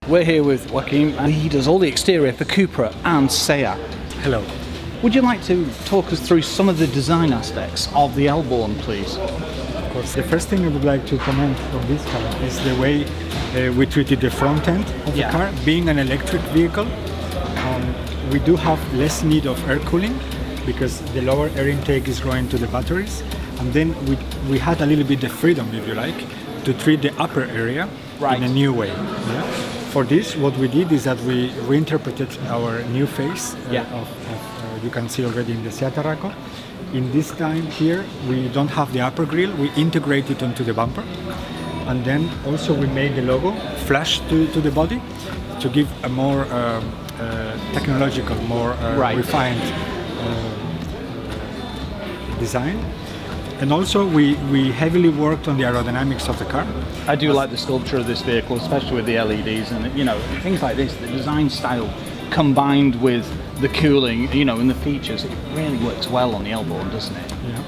We're here with Joaquin, and he does all the exterior for Cupra and Seat. Hello. Would you like to talk us through some of the design aspects of the L-Born, please? Of course. The first thing I would like to comment on this car is the way we treated the front end of the car. Being an electric vehicle, we do have less need of air cooling because the lower air intake is going to the batteries. And then we had a little bit of freedom, if you like, to treat the upper area in a new way. Yeah? For this, what we did is that we reinterpreted our new face you can see already in the Seat Tarraco. In this time here, we don't have the upper grille, we integrate it onto the bumper. And then also we made the logo flash to the body to give a more technological, more refined design. And also we heavily worked on the aerodynamics of the car. I do like the sculpture of this vehicle, especially with the LEDs and things like this. The design style combined with the cooling, and the features, it really works well on the L-Born, doesn't it? Yeah,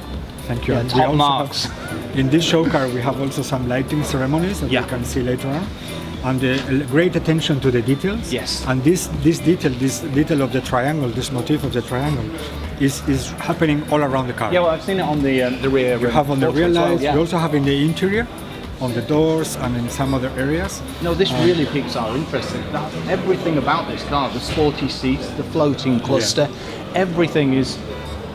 thank you. Yeah, top marks. In this show car, we have also some lighting ceremonies that you can see later on, and great attention to the details. Yes. And this detail of the triangle, this motif of the triangle, is happening all around the car. Yeah, well, I've seen it on the rear. You have on the rear lights. Well, You also have in the interior, on the doors and in some other areas. No, this really piques our interest. Everything about this car, the sporty seats, the floating cluster, everything is,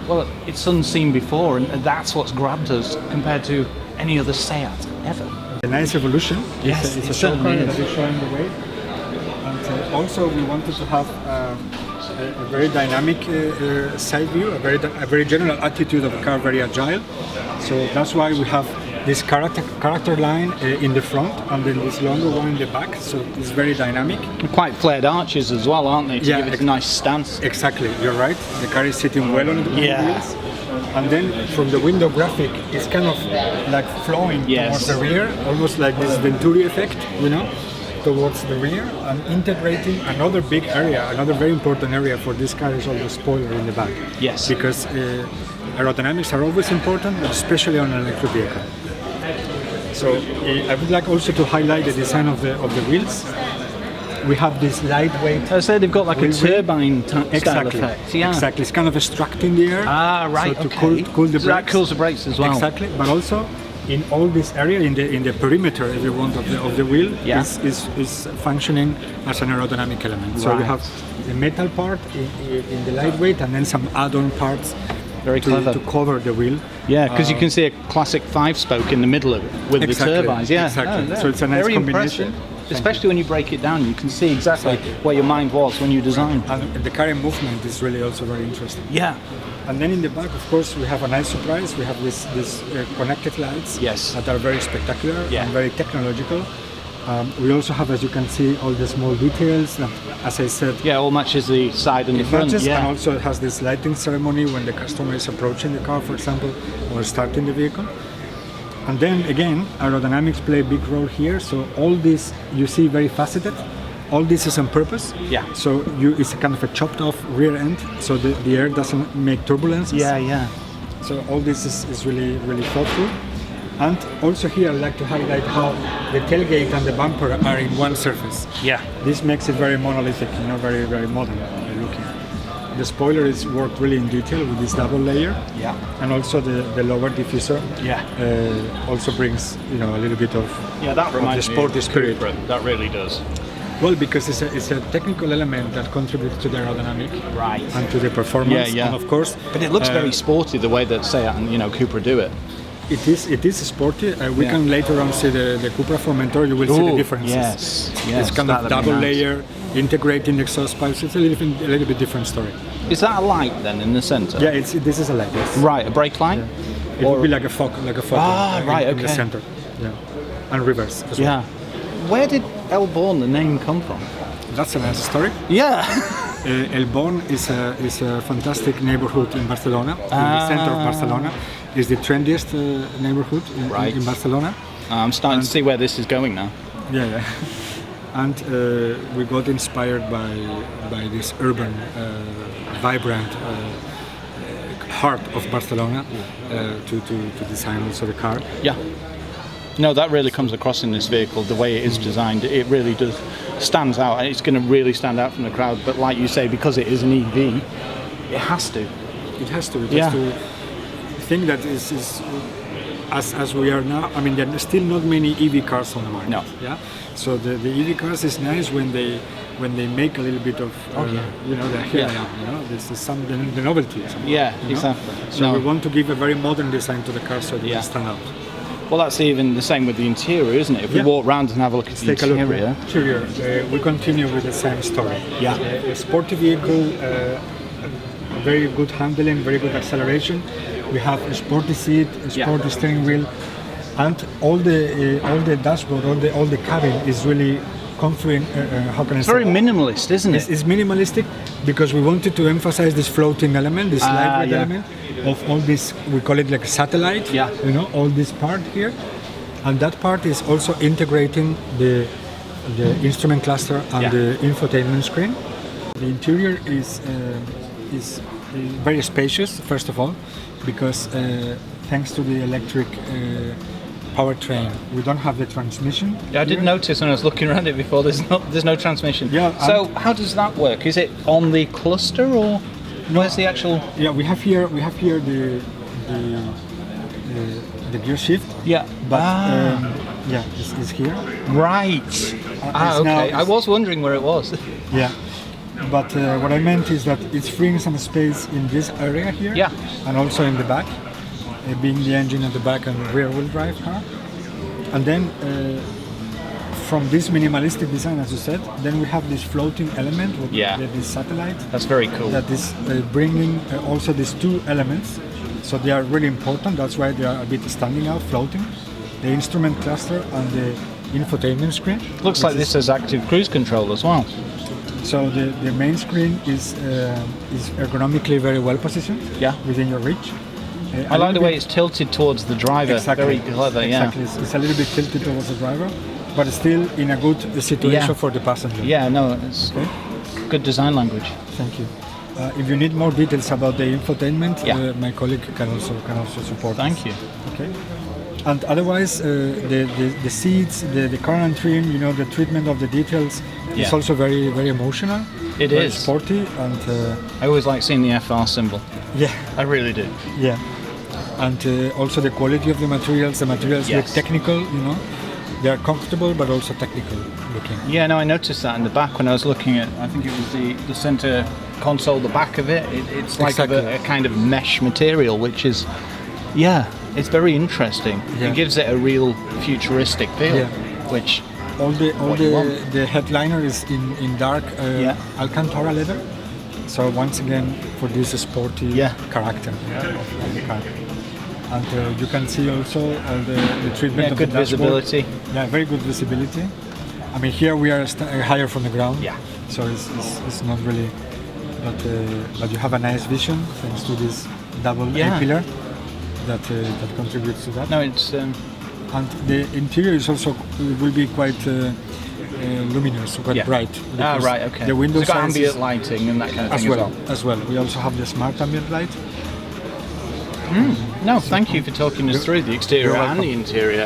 well, it's unseen before, and that's what's grabbed us compared to any other Seat ever. A nice evolution. Yes, it's a show car that is showing the way. And also we wanted to have a very dynamic side view, a very general attitude of the car, very agile. So that's why we have this character line in the front and then this longer one in the back, so it's very dynamic. Quite flared arches as well, aren't they, to give it a nice stance? Exactly, you're right. The car is sitting well on the wheels. And then from the window graphic, it's kind of like flowing towards the rear, almost like this Venturi effect, towards the rear, and integrating another big area, another very important area for this car is all the spoiler in the back. Yes. Because aerodynamics are always important, especially on an electric vehicle. So I would like also to highlight the design of the wheels. We have this lightweight. I say they've got like a turbine style effect. Yeah. Exactly. It's kind of a struct in the air. Ah, right. So to cool the brakes. So that cools the brakes as well. Exactly. But also in all this area, in the perimeter, if you want, of the wheel, is functioning as an aerodynamic element. So you have the metal part in the lightweight, and then some add-on parts. Very clever. To cover the wheel. Yeah, because you can see a classic 5-spoke in the middle of it with the turbines. Yeah, exactly. So it's a nice combination. Impressive. Especially when you break it down, you can see exactly where your mind was when you designed. And the car in movement is really also very interesting. Yeah. And then in the back, of course, we have a nice surprise. We have these connected lights that are very spectacular and very technological. We also have, as you can see, all the small details that, as I said... Yeah, all matches the side and the front. And also it has this lighting ceremony when the customer is approaching the car, for example, or starting the vehicle. And then, again, aerodynamics play a big role here. So all this, you see, very faceted. All this is on purpose. Yeah. So it's a kind of a chopped off rear end, so the air doesn't make turbulences. Yeah. So all this is really, really thoughtful. And also here I'd like to highlight how the tailgate and the bumper are in one surface. Yeah. This makes it very monolithic, very, very modern looking. The spoiler is worked really in detail with this double layer. Yeah. And also the lower diffuser. Yeah. Also brings a little bit of that reminds the sporty spirit. That really does. Well, because it's a technical element that contributes to the aerodynamic and to the performance. Yeah. And of course, but it looks very sporty the way that Seat and Cupra do it. It is sporty. We can later on see the Cupra Formentor. You will see the differences. Yes. It's kind of double layer, integrating exhaust pipes. It's a little bit different story. Is that a light then in the centre? Yeah, this is a light. Yes. Right, a brake light. Yeah. It would be like a fog, in the center. Yeah, and reverse as well. Where did El-Born, the name, come from? That's a nice story. Yeah. El-Born is a fantastic neighborhood in Barcelona, in the center of Barcelona. It's the trendiest neighborhood in Barcelona. I'm starting to see where this is going now. Yeah. And we got inspired by this urban, vibrant heart of Barcelona to design also the car. Yeah. No, that really comes across in this vehicle, the way it is designed. It really does stands out, and it's going to really stand out from the crowd. But like you say, because it is an EV, it has to. It has to. It has to. The thing that is as we are now, I mean, there are still not many EV cars on the market. No. Yeah. So the EV cars is nice when they make a little bit of you know, the here I am, you know, this is the novelty. Yeah, you know? exactly. So we want to give a very modern design to the car so they stand out. Well, that's even the same with the interior, isn't it? If we walk around and have a look at the interior. We continue with the same story. Yeah. A sporty vehicle, very good handling, very good acceleration. We have a sporty seat, a sporty steering wheel, and all the dashboard, all the cabin is really comfy. How can I say? Very minimalist, isn't it? It's minimalistic because we wanted to emphasize this floating element, this lightweight element of all this. We call it like a satellite. Yeah. You know, all this part here, and that part is also integrating the instrument cluster and the infotainment screen. The interior is very spacious, first of all, because thanks to the electric powertrain, we don't have the transmission. Yeah, I did notice when I was looking around it before. There's no transmission. Yeah. So how does that work? Is it on the cluster or where's the actual? Yeah, we have here the gear shift. Yeah. But it's here. Right. Okay. I was wondering where it was. Yeah. But what I meant is that it's freeing some space in this area here. Yeah. And also in the back, being the engine at the back and rear-wheel drive car. And then from this minimalistic design, as you said, then we have this floating element with this satellite. That's very cool. That is bringing also these two elements. So they are really important. That's why they are a bit standing out, floating. The instrument cluster and the infotainment screen. Looks like this has active cruise control as well. So the main screen is ergonomically very well positioned. Yeah. Within your reach. I like the way it's tilted towards the driver. Exactly. Very clever. Exactly. Yeah. It's a little bit tilted towards the driver, but still in a good situation for the passenger. Yeah. No, it's good design language. Thank you. If you need more details about the infotainment, my colleague can also support. Thank you. Okay. And otherwise, the seats, the current trim, you know, the treatment of the details is also very, very emotional. It very is sporty, and I always like seeing the FR symbol. Yeah, I really do. Yeah, and also the quality of the materials. The materials look technical, you know. They are comfortable, but also technical looking. Yeah, no, I noticed that in the back when I was looking at. I think it was the center console, the back of it. It's like a kind of mesh material, which is, it's very interesting. Yeah. It gives it a real futuristic feel, which all the headliner is in dark Alcantara leather. So once again, for this sporty character of the car. And you can see also all the treatment of good the dashboard. visibility. Yeah, very good visibility. I mean, here we are higher from the ground. Yeah. So it's not really, but you have a nice vision thanks to this double A pillar that contributes to that. No, it's. And the interior is also will be quite luminous, quite bright. Right, okay. The window it's got size ambient lighting and that kind of thing as well. We also have the smart ambient light. No, thank you for talking us through the exterior and the interior.